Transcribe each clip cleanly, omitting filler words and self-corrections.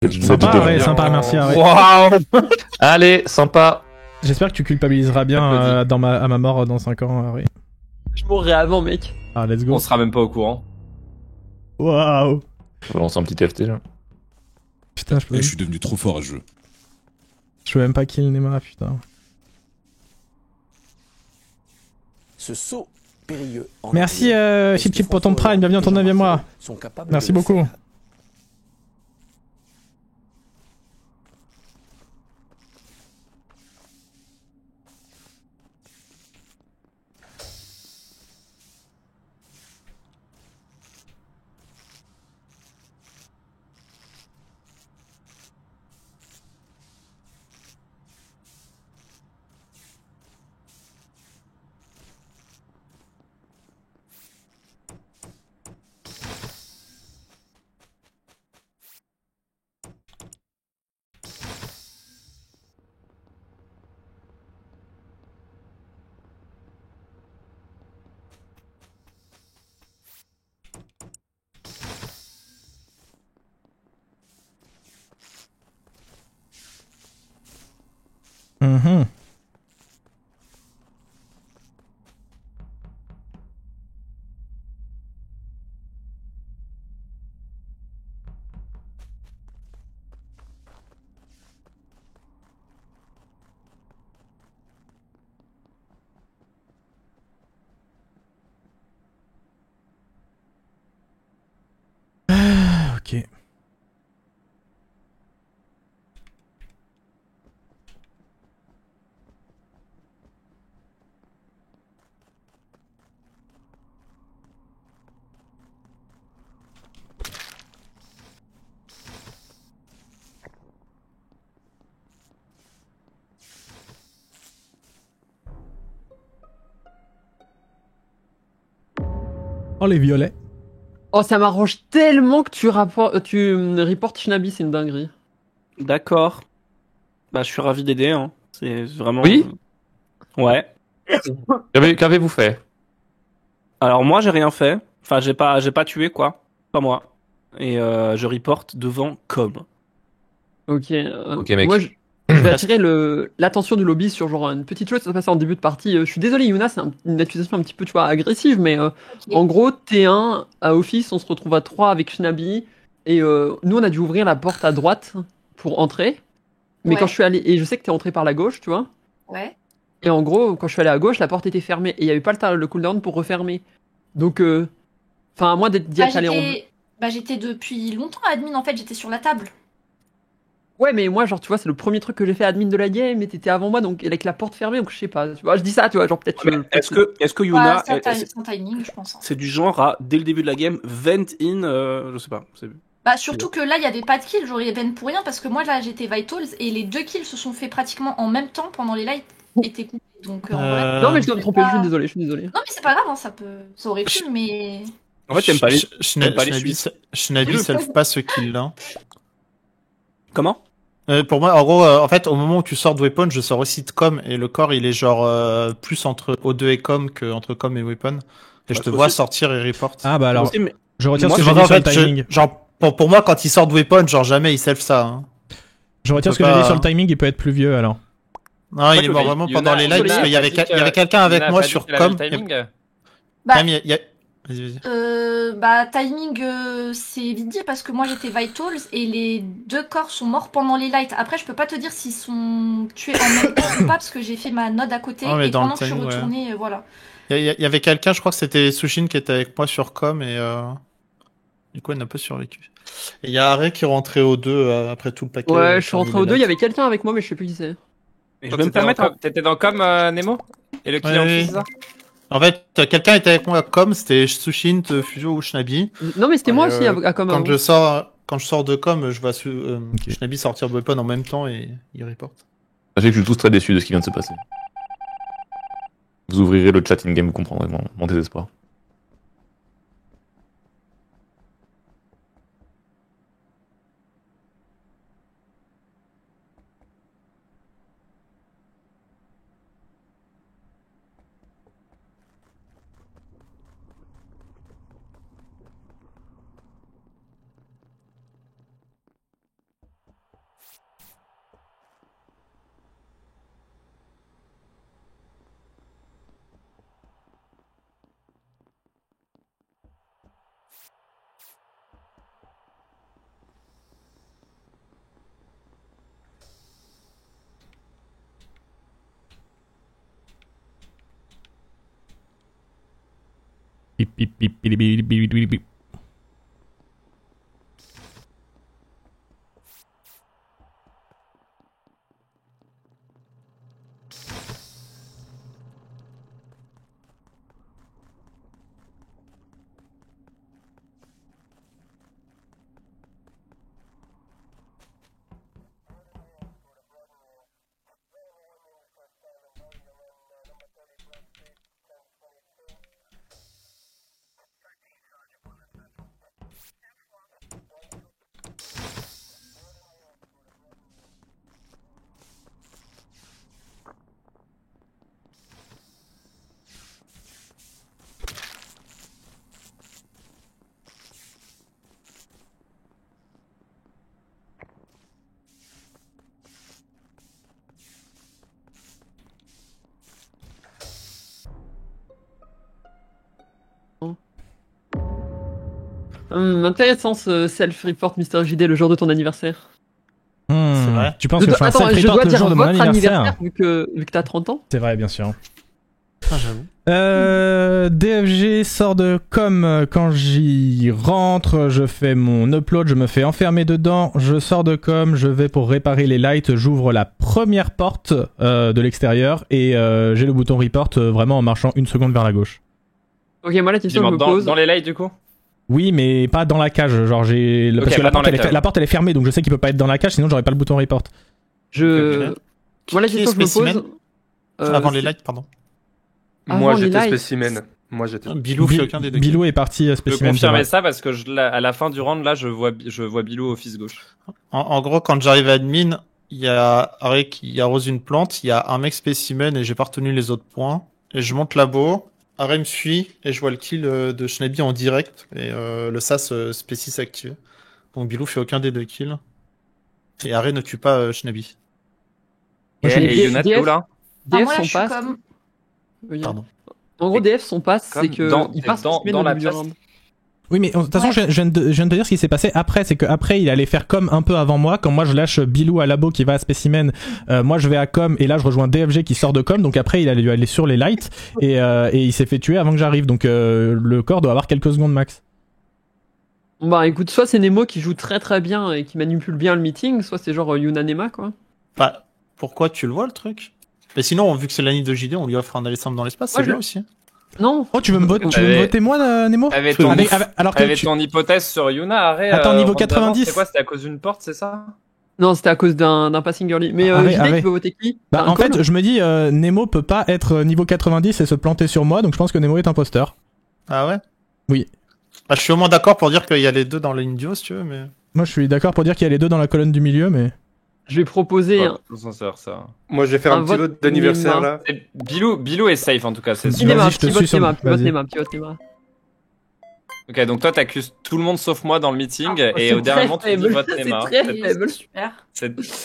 Sympa, ouais, sympa, merci. Ouais. Waouh. Allez, sympa. J'espère que tu culpabiliseras bien à ma mort dans 5 ans, Harry. Je mourrai avant, mec. Ah, let's go. On sera même pas au courant. Waouh. On va lancer un petit TFT là. Putain, Je suis devenu trop fort à ce jeu. Je peux même pas kill Nema, putain. Ce saut périlleux. Merci Chip Chip pour ton prime, bienvenue dans ton 9ème mois. Merci beaucoup. Mhm. Ok. Oh les violets. Oh, ça m'arrange tellement que tu reportes Shnabi, c'est une dinguerie. D'accord. Bah, je suis ravi d'aider, hein. C'est vraiment... Oui. Ouais. Qu'avez-vous fait? Alors, moi, j'ai rien fait. Enfin, j'ai pas tué, quoi. Pas moi. Et je reporte devant Com. Ok, mec. Moi, je vais attirer l'attention du lobby sur genre une petite chose qui s'est passée en début de partie. Je suis désolé, Yuna, c'est une accusation un petit peu, tu vois, agressive, mais en gros, T1 à Office, on se retrouve à 3 avec Shnabi, et nous, on a dû ouvrir la porte à droite pour entrer. Mais quand je suis allé, et je sais que t'es entré par la gauche, tu vois. Ouais. Et en gros, quand je suis allé à gauche, la porte était fermée, et il y avait pas le cooldown pour refermer. Donc, à moins d'y être allé en... J'étais depuis longtemps admin, en fait, j'étais sur la table. Ouais, mais moi, genre, tu vois, c'est le premier truc que j'ai fait admin de la game, et t'étais avant moi, donc avec la porte fermée, donc je sais pas. Tu vois, je dis ça, tu vois, genre peut-être. Est-ce que Yuna, C'est un timing, je pense. c'est du genre à, dès le début de la game, vent in, je sais pas. Bah, surtout que là, il y avait pas de kill, j'aurais vent pour rien, parce que moi, là, j'étais Vitals, et les 2 kills se sont faits pratiquement en même temps pendant les lights, étaient coupés. Donc, en vrai... Non, mais je dois me tromper, je suis désolé. Non, mais c'est pas grave, hein, ça aurait pu, mais... En fait, t'aimes pas les Shnabi self pas ce kill-là. Comment? Pour moi, en gros, en fait, au moment où tu sors de Weapon, je sors aussi de Com, et le corps, il est genre plus entre O2 et Com que entre Com et Weapon. Et je te vois sortir et report. Ah bah alors, Aussi, mais... je retire moi, ce que j'ai dit sur le timing. Genre, pour moi, quand il sort de Weapon, genre jamais il self ça. Hein. Je retire ce que j'ai dit sur le timing, il peut être plus vieux alors. Non, il est mort vraiment pendant les lives, parce qu'il y avait quelqu'un avec moi sur Com. Bah, Vas-y. Timing, c'est vite dit parce que moi j'étais Vitals et les 2 corps sont morts pendant les lights. Après, je peux pas te dire s'ils sont tués en même temps ou pas parce que j'ai fait ma node à côté et pendant que je suis retournée, voilà. Il y avait quelqu'un, je crois que c'était Sushin qui était avec moi sur Com et du coup, elle n'a pas survécu. Et il y a Arrêt qui est rentré au 2 après tout le paquet. Ouais, je suis rentré au 2, il y avait quelqu'un avec moi, mais je sais plus qui c'est. Je vais me permettre. T'étais dans Com, Nemo? Et le client aussi, c'est ça? En fait, quelqu'un était avec moi à Com, c'était Sushin, Fujo ou Shnabi. Non, mais c'était moi aussi à Com. Quand je sors de Com, je vois Shnabi sortir de weapon en même temps et il reporte. Sachez que je suis tous très déçu de ce qui vient de se passer. Vous ouvrirez le chat in-game, vous comprendrez mon désespoir. Pip, pip, pip, pip, pip, pip, pip, pip. Intéressant ce self-report Mister JD le jour de ton anniversaire. C'est vrai. Tu penses que je fais un Attends, je self-report dois le dire jour de mon votre anniversaire anniversaire vu que t'as 30 ans. C'est vrai, bien sûr. Ah, j'avoue. DFG sort de com quand j'y rentre, je fais mon upload, je me fais enfermer dedans, je sors de com, je vais pour réparer les lights, j'ouvre la première porte de l'extérieur et j'ai le bouton report vraiment en marchant une seconde vers la gauche. Ok, moi la question que je me pose. Dans les lights du coup. Oui, mais pas dans la cage, genre j'ai... Ok, parce que pas dans la cage. la porte elle est fermée, donc je sais qu'il peut pas être dans la cage, sinon j'aurais pas le bouton report. Moi la question que je me pose... Avant les lights, pardon. Moi j'étais spécimen. Moi j'étais. Bilou fait aucun des deux. Bilou est parti spécimen. Je peux confirmer ça parce que à la fin du round là je vois Bilou office gauche. En gros, quand j'arrive à admin, il y a Arrêt qui arrose une plante, il y a un mec spécimen et j'ai pas retenu les autres points. Et je monte labo, Arrêt me suit et je vois le kill de Schnabi en direct et le SAS spécis activé. Donc Bilou fait aucun des deux kills. Et Arrêt ne tue pas Schnabi. Et Yuna t'es où là? Moi là je suis comme... Pardon. En gros, DF, son pass, c'est que il passe dans la pièce. Oui, mais de toute façon, je viens de te dire ce qui s'est passé après. C'est qu'après, il allait faire com un peu avant moi. Quand moi, je lâche Bilou à labo qui va à spécimen, moi, je vais à com et là, je rejoins DFG qui sort de com. Donc après, il allait lui aller sur les lights et il s'est fait tuer avant que j'arrive. Donc le corps doit avoir quelques secondes max. Bah écoute, soit c'est Nemo qui joue très très bien et qui manipule bien le meeting, soit c'est genre Yuna Nema, quoi. Bah, pourquoi tu le vois le truc? Mais sinon, vu que c'est l'année de JD, on lui offre un aller simple dans l'espace, c'est bien aussi. Non. Oh, tu veux me voter moi, Nemo? Avec ton hypothèse sur Yuna, Arrêt. Attends, niveau 90. C'est quoi? C'était à cause d'une porte, c'est ça? Non, c'était à cause d'un passing early. Mais JD, tu veux voter qui? Bah, en fait, je me dis, Nemo peut pas être niveau 90 et se planter sur moi, donc je pense que Nemo est imposteur. Ah ouais? Oui. Bah, je suis au moins d'accord pour dire qu'il y a les deux dans la ligne duo, si tu veux, mais... Moi, je suis d'accord pour dire qu'il y a les deux dans la colonne du milieu, mais... Je vais proposer... ça. Moi, je vais faire un petit vote d'anniversaire, là. Bilou est safe, en tout cas, c'est sûr. Pivote Nema. Ok, donc toi, t'accuses tout le monde sauf moi dans le meeting, et au dernier moment, tu dis vote Nema. C'est très faible. Super.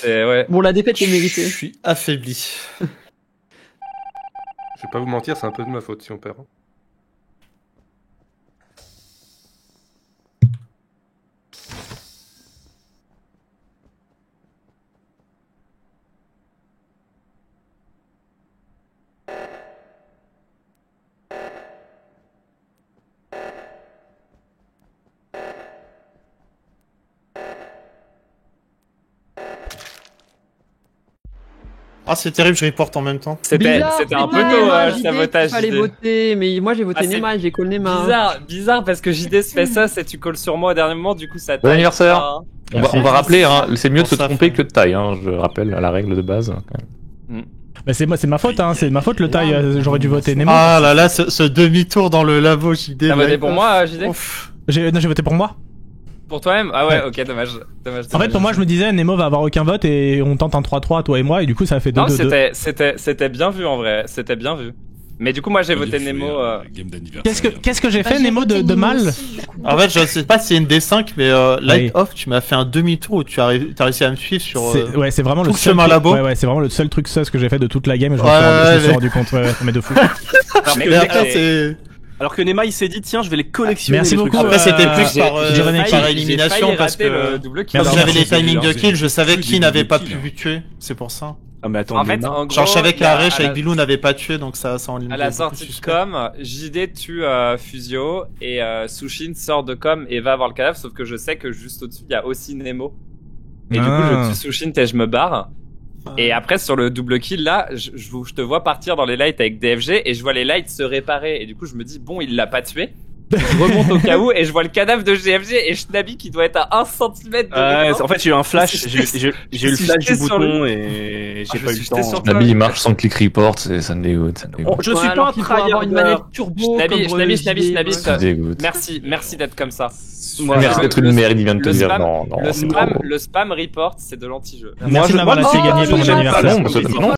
Ouais. Bon, la défaite est méritée. Je suis affaibli. Je vais pas vous mentir, c'est un peu de ma faute si on perd. Ah, c'est terrible, je reporte en même temps. C'était un peu tôt, sabotage. Il fallait voter, mais moi j'ai voté Nema, j'ai call Nema. Bizarre parce que JD se fait ça, c'est tu calls sur moi au dernier moment, du coup ça Bon anniversaire. On va rappeler, hein, c'est mieux de se tromper que de taille, hein, je rappelle à la règle de base. Bah c'est ma faute, hein, c'est ma faute le taille, j'aurais dû voter Nemo. Ah là là, ce demi-tour dans le labo JD. T'as voté pour moi, JD? J'ai voté pour moi. Pour toi-même? Ah ouais, ok, dommage. En fait, pour moi, je me disais, Nemo va avoir aucun vote et on tente un 3-3, toi et moi, et du coup, ça a fait 2-2. Non, c'était bien vu en vrai, c'était bien vu. Mais du coup, moi j'ai voté Nemo. Qu'est-ce que j'ai fait, Nemo, de mal? En fait, je sais pas si c'est une D5, mais Light Off, tu m'as fait un demi-tour où t'as réussi à me suivre sur. Ouais, c'est vraiment tout le seul chemin labo. Ouais, c'est vraiment le seul truc sus que j'ai fait de toute la game et je me suis rendu compte, mais de fou. Alors que Nema il s'est dit tiens je vais les collectionner. Merci beaucoup. Après c'était plus par élimination parce que comme j'avais les timings de kill, je savais qui n'avait pas pu tuer. C'est pour ça. Ah, mais attends, En fait, en gros, Genre, je savais il y a- qu'Arèche à la- avec Bilou n'avait pas tué, donc ça en À la sortie de com, JD tue Fusio et Sushin sort de com et va voir le cadavre, sauf que je sais que juste au-dessus il y a aussi Nemo. Et du coup je tue Sushin et je me barre. Et après sur le double kill là, je te vois partir dans les lights avec DFG et je vois les lights se réparer et du coup je me dis bon il l'a pas tué. Je remonte au cas où et je vois le cadavre de GFG et Shnabi qui doit être à 1 cm de en fait j'ai eu un flash, j'ai eu le flash du bouton et j'ai pas eu le temps. Shnabi il marche sans click report, ça me dégoûte. Je suis pas un avoir une manette turbo. Shnabi, Merci d'être comme ça. Merci d'être une merde, il vient de te dire non. Le spam report c'est de l'anti-jeu. Merci de m'avoir laissé gagner pour mon anniversaire.